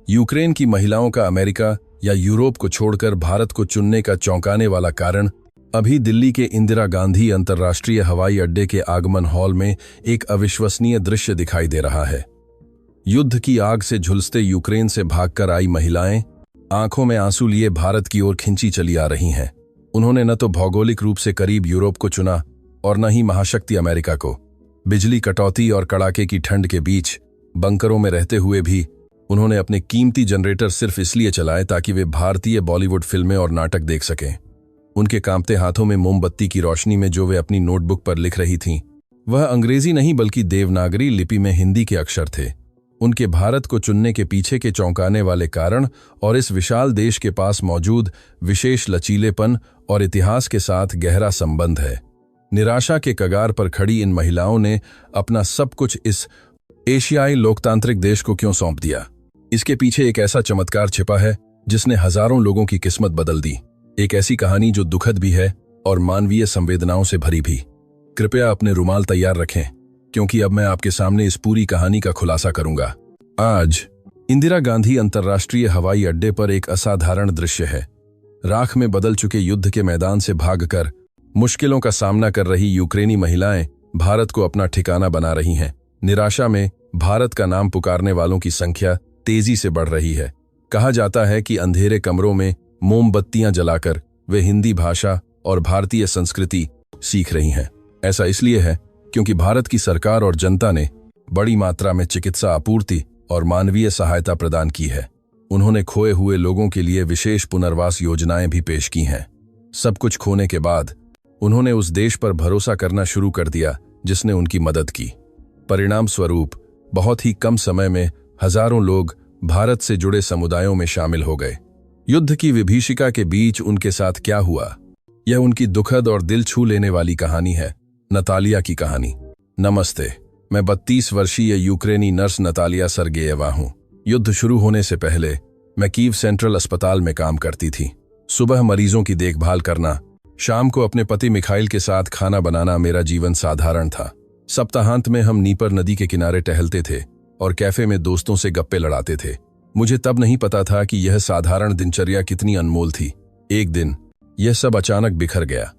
Ukraine की महिलाओं का अमेरिका या यूरोप को छोड़कर भारत को चुनने का चौंकाने वाला कारण अभी दिल्ली के इंदिरा गांधी अंतर्राष्ट्रीय हवाई अड्डे के आगमन हॉल में एक अविश्वसनीय दृश्य दिखाई दे रहा है। युद्ध की आग से झुलसते यूक्रेन से भागकर आई महिलाएं आंखों में आंसू लिए भारत की ओर खिंची चली आ रही हैं। उन्होंने न तो भौगोलिक रूप से करीब यूरोप को चुना और न ही महाशक्ति अमेरिका को। बिजली कटौती और कड़ाके की ठंड के बीच बंकरों में रहते हुए भी उन्होंने अपने कीमती जनरेटर सिर्फ इसलिए चलाए ताकि वे भारतीय बॉलीवुड फिल्में और नाटक देख सकें। उनके कांपते हाथों में मोमबत्ती की रोशनी में जो वे अपनी नोटबुक पर लिख रही थीं, वह अंग्रेजी नहीं बल्कि देवनागरी लिपि में हिंदी के अक्षर थे। उनके भारत को चुनने के पीछे के चौंकाने वाले कारण और इस विशाल देश के पास मौजूद विशेष लचीलेपन और इतिहास के साथ गहरा संबंध है। निराशा के कगार पर खड़ी इन महिलाओं ने अपना सब कुछ इस एशियाई लोकतांत्रिक देश को क्यों सौंप दिया? इसके पीछे एक ऐसा चमत्कार छिपा है जिसने हजारों लोगों की किस्मत बदल दी। एक ऐसी कहानी जो दुखद भी है और मानवीय संवेदनाओं से भरी भी। कृपया अपने रुमाल तैयार रखें, क्योंकि अब मैं आपके सामने इस पूरी कहानी का खुलासा करूंगा। आज इंदिरा गांधी अंतर्राष्ट्रीय हवाई अड्डे पर एक असाधारण दृश्य है। राख में बदल चुके युद्ध के मैदान से भागकर मुश्किलों का सामना कर रही यूक्रेनी महिलाएं भारत को अपना ठिकाना बना रही हैं। निराशा में भारत का नाम पुकारने वालों की संख्या तेजी से बढ़ रही है। कहा जाता है कि अंधेरे कमरों में मोमबत्तियां जलाकर वे हिंदी भाषा और भारतीय संस्कृति सीख रही हैं। ऐसा इसलिए है क्योंकि भारत की सरकार और जनता ने बड़ी मात्रा में चिकित्सा आपूर्ति और मानवीय सहायता प्रदान की है। उन्होंने खोए हुए लोगों के लिए विशेष पुनर्वास योजनाएं भी पेश की हैं। सब कुछ खोने के बाद उन्होंने उस देश पर भरोसा करना शुरू कर दिया जिसने उनकी मदद की। परिणाम स्वरूप बहुत ही कम समय में हजारों लोग भारत से जुड़े समुदायों में शामिल हो गए। युद्ध की विभीषिका के बीच उनके साथ क्या हुआ, यह उनकी दुखद और दिल छू लेने वाली कहानी है। नतालिया की कहानी। नमस्ते, मैं 32 वर्षीय यूक्रेनी नर्स नतालिया सरगेयेवा हूँ। युद्ध शुरू होने से पहले मैं कीव सेंट्रल अस्पताल में काम करती थी। सुबह मरीजों की देखभाल करना, शाम को अपने पति मिखाइल के साथ खाना बनाना मेरा जीवन साधारण था। सप्ताहांत में हम नीपर नदी के किनारे टहलते थे और कैफे में दोस्तों से गप्पे लड़ाते थे। मुझे तब नहीं पता था कि यह साधारण दिनचर्या कितनी अनमोल थी। एक दिन यह सब अचानक बिखर गया।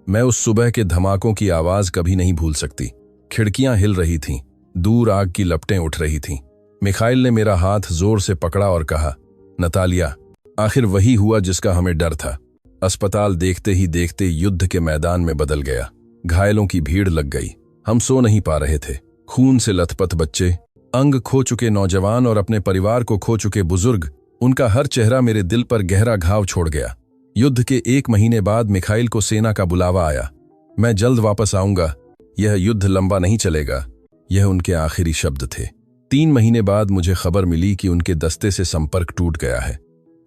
मैं उस सुबह के धमाकों की आवाज कभी नहीं भूल सकती। खिड़कियां हिल रही थीं, दूर आग की लपटें उठ रही थीं। मिखाइल ने मेरा हाथ जोर से पकड़ा और कहा, नतालिया, आखिर वही हुआ जिसका हमें डर था। अस्पताल देखते ही देखते युद्ध के मैदान में बदल गया। घायलों की भीड़ लग गई। हम सो नहीं पा रहे थे। खून से लथपथ बच्चे, अंग खो चुके नौजवान और अपने परिवार को खो चुके बुजुर्ग, उनका हर चेहरा मेरे दिल पर गहरा घाव छोड़ गया। युद्ध के 1 महीने बाद मिखाइल को सेना का बुलावा आया। मैं जल्द वापस आऊंगा, यह युद्ध लंबा नहीं चलेगा, यह उनके आखिरी शब्द थे। 3 महीने बाद मुझे खबर मिली कि उनके दस्ते से संपर्क टूट गया है।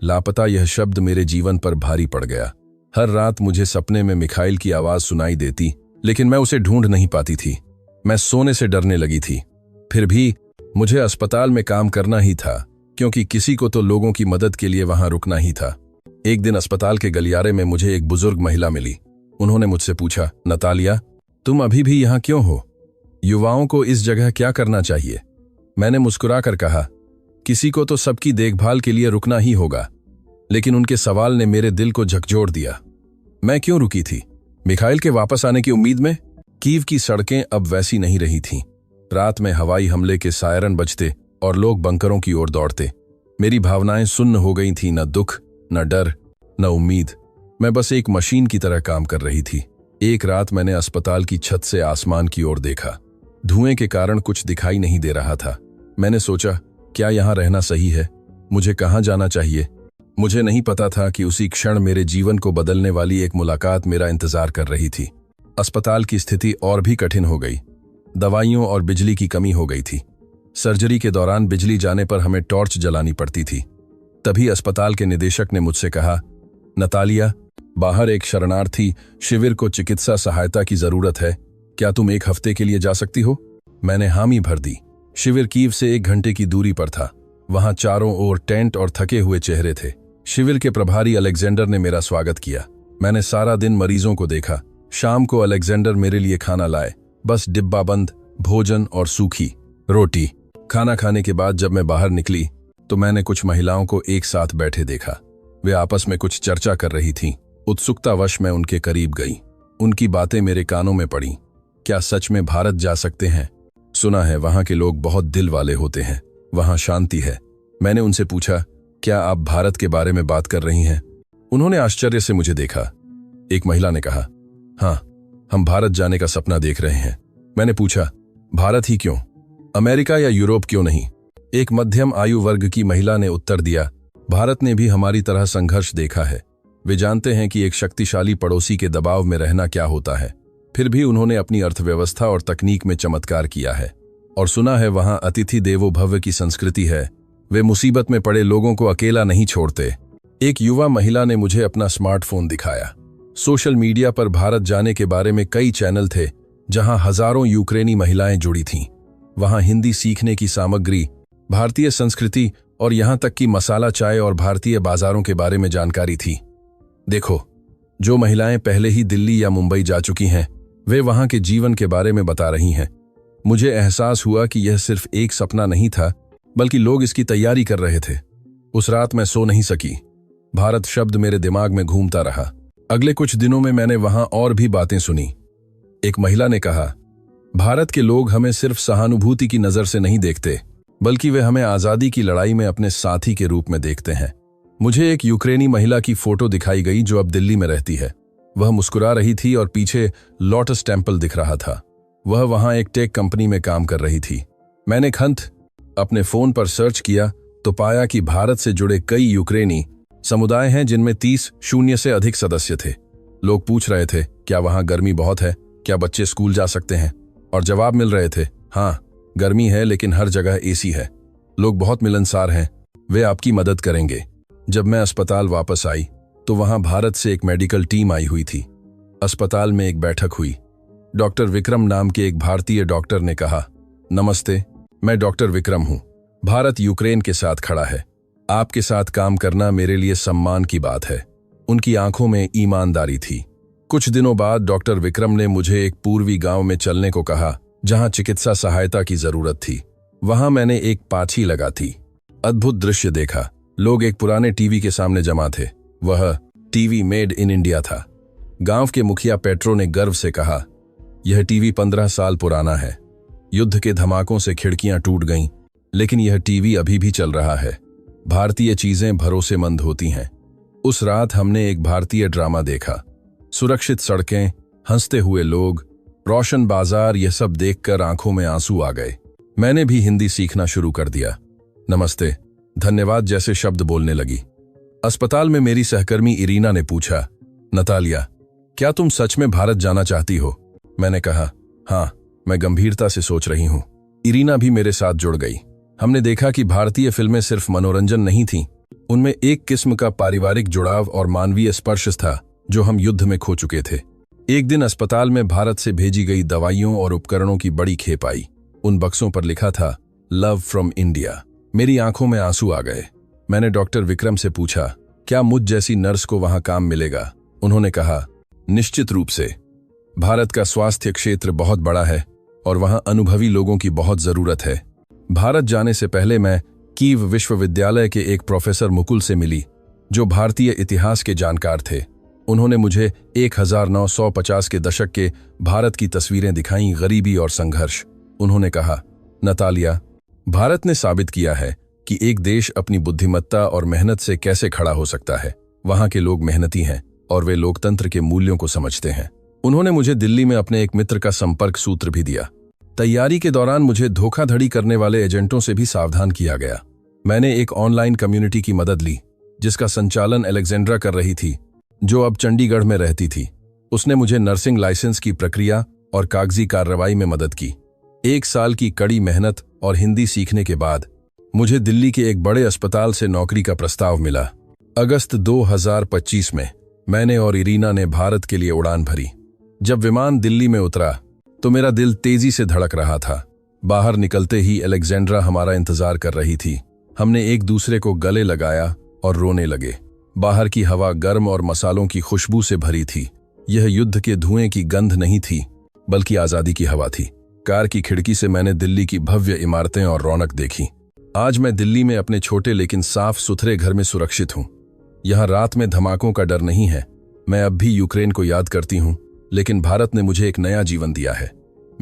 लापता यह शब्द मेरे जीवन पर भारी पड़ गया। हर रात मुझे सपने में मिखाइल की आवाज सुनाई देती, लेकिन मैं उसे ढूंढ नहीं पाती थी। मैं सोने से डरने लगी थी। फिर भी मुझे अस्पताल में काम करना ही था, क्योंकि किसी को तो लोगों की मदद के लिए वहां रुकना ही था। एक दिन अस्पताल के गलियारे में मुझे एक बुजुर्ग महिला मिली। उन्होंने मुझसे पूछा, नतालिया, तुम अभी भी यहाँ क्यों हो? युवाओं को इस जगह क्या करना चाहिए? मैंने मुस्कुराकर कहा, किसी को तो सबकी देखभाल के लिए रुकना ही होगा। लेकिन उनके सवाल ने मेरे दिल को झकझोर दिया। मैं क्यों रुकी थी? मिखाइल के वापस आने की उम्मीद में? कीव की सड़कें अब वैसी नहीं रही थीं। रात में हवाई हमले के सायरन बजते और लोग बंकरों की ओर दौड़ते। मेरी भावनाएं सुन्न हो गई थीं, न दुख, न डर, न उम्मीद। मैं बस एक मशीन की तरह काम कर रही थी। एक रात मैंने अस्पताल की छत से आसमान की ओर देखा। धुएं के कारण कुछ दिखाई नहीं दे रहा था। मैंने सोचा, क्या यहाँ रहना सही है? मुझे कहाँ जाना चाहिए? मुझे नहीं पता था कि उसी क्षण मेरे जीवन को बदलने वाली एक मुलाकात मेरा इंतजार कर रही थी। अस्पताल की स्थिति और भी कठिन हो गई। दवाइयों और बिजली की कमी हो गई थी। सर्जरी के दौरान बिजली जाने पर हमें टॉर्च जलानी पड़ती थी। तभी अस्पताल के निदेशक ने मुझसे कहा, नतालिया, बाहर एक शरणार्थी शिविर को चिकित्सा सहायता की जरूरत है, क्या तुम 1 हफ्ते के लिए जा सकती हो? मैंने हामी भर दी। शिविर कीव से 1 घंटे की दूरी पर था। वहां चारों ओर टेंट और थके हुए चेहरे थे। शिविर के प्रभारी अलेक्जेंडर ने मेरा स्वागत किया। मैंने सारा दिन मरीजों को देखा। शाम को अलेक्जेंडर मेरे लिए खाना लाए, बस डिब्बाबंद भोजन और सूखी रोटी। खाना खाने के बाद जब मैं बाहर निकली तो मैंने कुछ महिलाओं को एक साथ बैठे देखा। वे आपस में कुछ चर्चा कर रही थीं। उत्सुकतावश मैं उनके करीब गई। उनकी बातें मेरे कानों में पड़ीं। क्या सच में भारत जा सकते हैं? सुना है वहां के लोग बहुत दिल वाले होते हैं, वहां शांति है। मैंने उनसे पूछा, क्या आप भारत के बारे में बात कर रही हैं? उन्होंने आश्चर्य से मुझे देखा। एक महिला ने कहा, हाँ, हम भारत जाने का सपना देख रहे हैं। मैंने पूछा, भारत ही क्यों? अमेरिका या यूरोप क्यों नहीं? एक मध्यम आयु वर्ग की महिला ने उत्तर दिया, भारत ने भी हमारी तरह संघर्ष देखा है। वे जानते हैं कि एक शक्तिशाली पड़ोसी के दबाव में रहना क्या होता है। फिर भी उन्होंने अपनी अर्थव्यवस्था और तकनीक में चमत्कार किया है। और सुना है वहां अतिथि देवो भव की संस्कृति है। वे मुसीबत में पड़े लोगों को अकेला नहीं छोड़ते। एक युवा महिला ने मुझे अपना स्मार्टफोन दिखाया। सोशल मीडिया पर भारत जाने के बारे में कई चैनल थे, जहां हजारों यूक्रेनी महिलाएं जुड़ी थीं। वहां हिंदी सीखने की सामग्री, भारतीय संस्कृति और यहां तक कि मसाला चाय और भारतीय बाजारों के बारे में जानकारी थी। देखो, जो महिलाएं पहले ही दिल्ली या मुंबई जा चुकी हैं, वे वहां के जीवन के बारे में बता रही हैं। मुझे एहसास हुआ कि यह सिर्फ एक सपना नहीं था, बल्कि लोग इसकी तैयारी कर रहे थे। उस रात मैं सो नहीं सकी। भारत शब्द मेरे दिमाग में घूमता रहा। अगले कुछ दिनों में मैंने वहां और भी बातें सुनी। एक महिला ने कहा, भारत के लोग हमें सिर्फ सहानुभूति की नजर से नहीं देखते, बल्कि वे हमें आजादी की लड़ाई में अपने साथी के रूप में देखते हैं। मुझे एक यूक्रेनी महिला की फोटो दिखाई गई जो अब दिल्ली में रहती है। वह मुस्कुरा रही थी और पीछे लोटस टेम्पल दिख रहा था। वह वहां एक टेक कंपनी में काम कर रही थी। मैंने अपने फोन पर सर्च किया तो पाया कि भारत से जुड़े कई यूक्रेनी समुदाय हैं, जिनमें 30 से अधिक सदस्य थे। लोग पूछ रहे थे, क्या वहां गर्मी बहुत है? क्या बच्चे स्कूल जा सकते हैं? और जवाब मिल रहे थे, हाँ, गर्मी है, लेकिन हर जगह एसी है। लोग बहुत मिलनसार हैं, वे आपकी मदद करेंगे। जब मैं अस्पताल वापस आई तो वहां भारत से एक मेडिकल टीम आई हुई थी। अस्पताल में एक बैठक हुई। डॉक्टर विक्रम नाम के एक भारतीय डॉक्टर ने कहा, नमस्ते, मैं डॉक्टर विक्रम हूं। भारत यूक्रेन के साथ खड़ा है। आपके साथ काम करना मेरे लिए सम्मान की बात है। उनकी आंखों में ईमानदारी थी। कुछ दिनों बाद डॉक्टर विक्रम ने मुझे एक पूर्वी गांव में चलने को कहा, जहां चिकित्सा सहायता की जरूरत थी। वहां मैंने एक पाछी लगा थी। अद्भुत दृश्य देखा। लोग एक पुराने टीवी के सामने जमा थे। वह टीवी मेड इन इंडिया था। गांव के मुखिया पेट्रो ने गर्व से कहा, यह टीवी 15 साल पुराना है। युद्ध के धमाकों से खिड़कियां टूट गईं, लेकिन यह टीवी अभी भी चल रहा है। भारतीय चीजें भरोसेमंद होती हैं। उस रात हमने एक भारतीय ड्रामा देखा। सुरक्षित सड़कें, हंसते हुए लोग, रोशन बाजार, यह सब देखकर आंखों में आंसू आ गए। मैंने भी हिंदी सीखना शुरू कर दिया। नमस्ते, धन्यवाद जैसे शब्द बोलने लगी। अस्पताल में मेरी सहकर्मी इरीना ने पूछा, नतालिया, क्या तुम सच में भारत जाना चाहती हो? मैंने कहा, हाँ, मैं गंभीरता से सोच रही हूं। इरीना भी मेरे साथ जुड़ गई। हमने देखा कि भारतीय फिल्में सिर्फ मनोरंजन नहीं थीं, उनमें एक किस्म का पारिवारिक जुड़ाव और मानवीय स्पर्श था जो हम युद्ध में खो चुके थे। एक दिन अस्पताल में भारत से भेजी गई दवाइयों और उपकरणों की बड़ी खेप आई। उन बक्सों पर लिखा था, लव फ्रॉम इंडिया। मेरी आंखों में आंसू आ गए। मैंने डॉक्टर विक्रम से पूछा, क्या मुझ जैसी नर्स को वहां काम मिलेगा? उन्होंने कहा, निश्चित रूप से। भारत का स्वास्थ्य क्षेत्र बहुत बड़ा है और वहां अनुभवी लोगों की बहुत जरूरत है। भारत जाने से पहले मैं कीव विश्वविद्यालय के एक प्रोफेसर मुकुल से मिली, जो भारतीय इतिहास के जानकार थे। उन्होंने मुझे 1950 के दशक के भारत की तस्वीरें दिखाईं, गरीबी और संघर्ष। उन्होंने कहा, नतालिया, भारत ने साबित किया है कि एक देश अपनी बुद्धिमत्ता और मेहनत से कैसे खड़ा हो सकता है। वहां के लोग मेहनती हैं और वे लोकतंत्र के मूल्यों को समझते हैं। उन्होंने मुझे दिल्ली में अपने एक मित्र का संपर्क सूत्र भी दिया। तैयारी के दौरान मुझे धोखाधड़ी करने वाले एजेंटों से भी सावधान किया गया। मैंने एक ऑनलाइन कम्युनिटी की मदद ली, जिसका संचालन अलेक्जेंड्रा कर रही थी, जो अब चंडीगढ़ में रहती थी। उसने मुझे नर्सिंग लाइसेंस की प्रक्रिया और कागजी कार्रवाई में मदद की। 1 साल की कड़ी मेहनत और हिंदी सीखने के बाद मुझे दिल्ली के एक बड़े अस्पताल से नौकरी का प्रस्ताव मिला। अगस्त 2025 में मैंने और इरीना ने भारत के लिए उड़ान भरी। जब विमान दिल्ली में उतरा तो मेरा दिल तेजी से धड़क रहा था। बाहर निकलते ही अलेक्जेंड्रा हमारा इंतजार कर रही थी। हमने एक दूसरे को गले लगाया और रोने लगे। बाहर की हवा गर्म और मसालों की खुशबू से भरी थी। यह युद्ध के धुएं की गंध नहीं थी, बल्कि आजादी की हवा थी। कार की खिड़की से मैंने दिल्ली की भव्य इमारतें और रौनक देखी। आज मैं दिल्ली में अपने छोटे लेकिन साफ सुथरे घर में सुरक्षित हूं। यहां रात में धमाकों का डर नहीं है। मैं अब भी यूक्रेन को याद करती हूं, लेकिन भारत ने मुझे एक नया जीवन दिया है।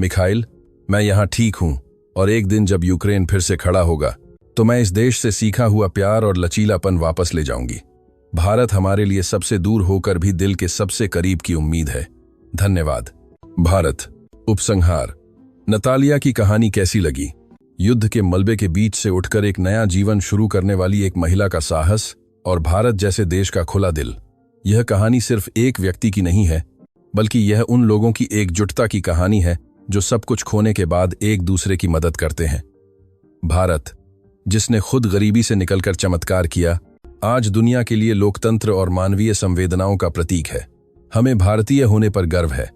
मिखाइल, मैं यहां ठीक हूं और एक दिन जब यूक्रेन फिर से खड़ा होगा तो मैं इस देश से सीखा हुआ प्यार और लचीलापन वापस ले जाऊंगी। भारत हमारे लिए सबसे दूर होकर भी दिल के सबसे करीब की उम्मीद है। धन्यवाद। भारत उपसंहार। नतालिया की कहानी कैसी लगी? युद्ध के मलबे के बीच से उठकर एक नया जीवन शुरू करने वाली एक महिला का साहस और भारत जैसे देश का खुला दिल। यह कहानी सिर्फ एक व्यक्ति की नहीं है, बल्कि यह उन लोगों की एकजुटता की कहानी है जो सब कुछ खोने के बाद एक दूसरे की मदद करते हैं। भारत, जिसने खुद गरीबी से निकलकर चमत्कार किया, आज दुनिया के लिए लोकतंत्र और मानवीय संवेदनाओं का प्रतीक है। हमें भारतीय होने पर गर्व है।